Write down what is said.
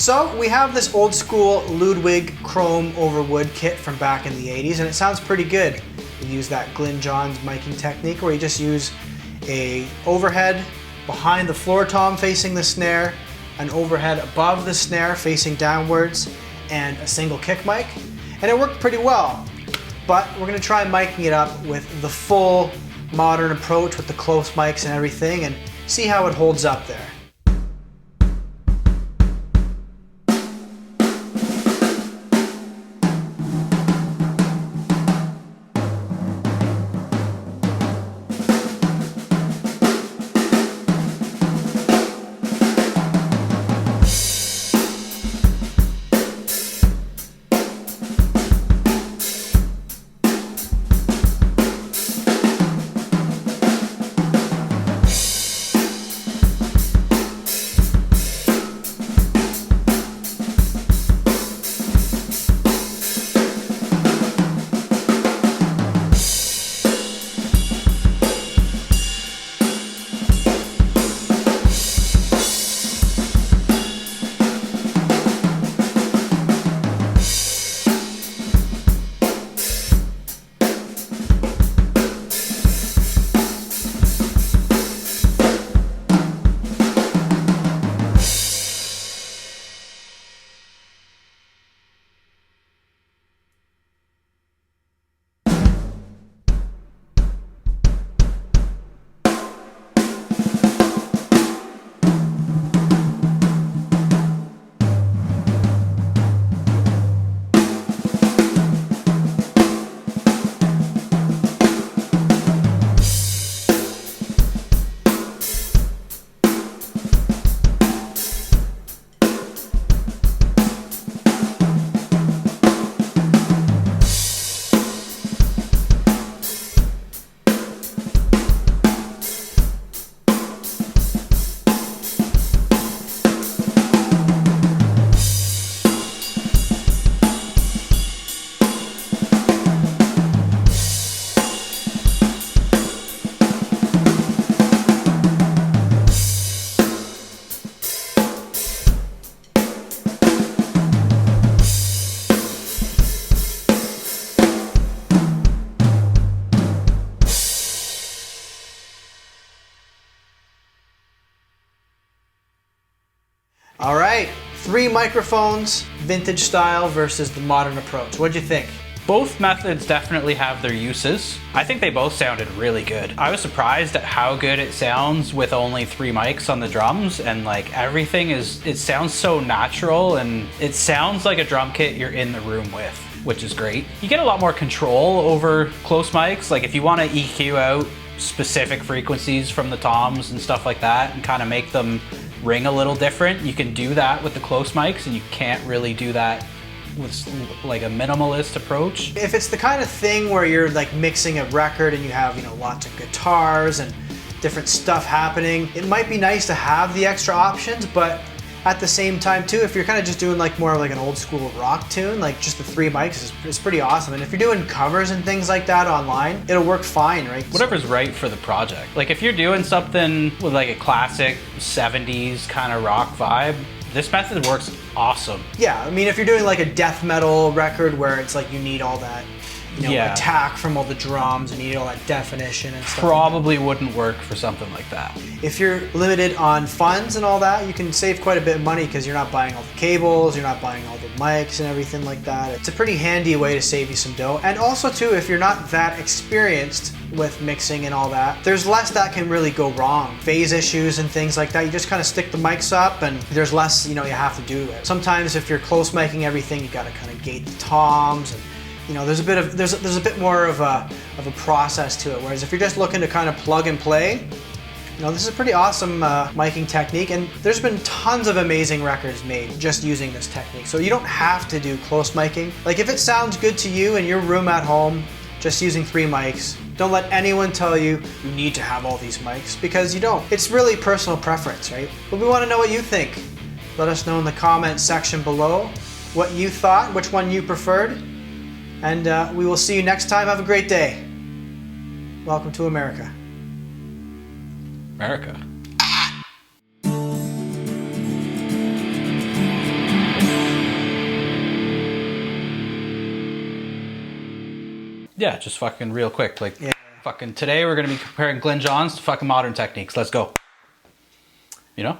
So we have this old school Ludwig chrome over wood kit from back in the 80s, and it sounds pretty good. We use that Glyn Johns miking technique where you just use a overhead behind the floor tom facing the snare, an overhead above the snare facing downwards, and a single kick mic. And it worked pretty well. But we're going to try miking it up with the full modern approach with the close mics and everything and see how it holds up there. All right, 3 microphones, vintage style versus the modern approach. What'd you think? Both methods definitely have their uses. I think they both sounded really good. I was surprised at how good it sounds with only 3 mics on the drums, and like everything it sounds so natural, and it sounds like a drum kit you're in the room with, which is great. You get a lot more control over close mics. Like if you want to EQ out specific frequencies from the toms and stuff like that and kind of make them ring a little different, you can do that with the close mics, and you can't really do that with like a minimalist approach. If it's the kind of thing where you're like mixing a record and you have, you know, lots of guitars and different stuff happening, it might be nice to have the extra options, but at the same time too, if you're kind of just doing like more of like an old school rock tune, like just the 3 mics is pretty awesome. And if you're doing covers and things like that online, it'll work fine, right? Whatever's right for the project. Like if you're doing something with like a classic 70s kind of rock vibe, this method works awesome. Yeah, I mean if you're doing like a death metal record where it's like you need all that, you know, attack from all the drums and you need all that definition and stuff. Probably wouldn't work for something like that. If you're limited on funds and all that, you can save quite a bit of money because you're not buying all the cables, you're not buying all the mics and everything like that. It's a pretty handy way to save you some dough. And also too, if you're not that experienced with mixing and all that, there's less that can really go wrong. Phase issues and things like that, you just kind of stick the mics up and there's less, you know, you have to do it. Sometimes if you're close miking everything, you got to kind of gate the toms, and you know, there's a bit more of a process to it. Whereas if you're just looking to kind of plug and play, you know, this is a pretty awesome miking technique, and there's been tons of amazing records made just using this technique. So you don't have to do close miking. Like if it sounds good to you in your room at home, just using 3 mics, don't let anyone tell you you need to have all these mics, because you don't. It's really personal preference, right? But we want to know what you think. Let us know in the comments section below what you thought, which one you preferred. And we will see you next time. Have a great day. Welcome to America. America. Yeah, just fucking real quick. Like, Yeah. fucking today we're going to be comparing Glyn Johns to fucking modern techniques. Let's go. You know?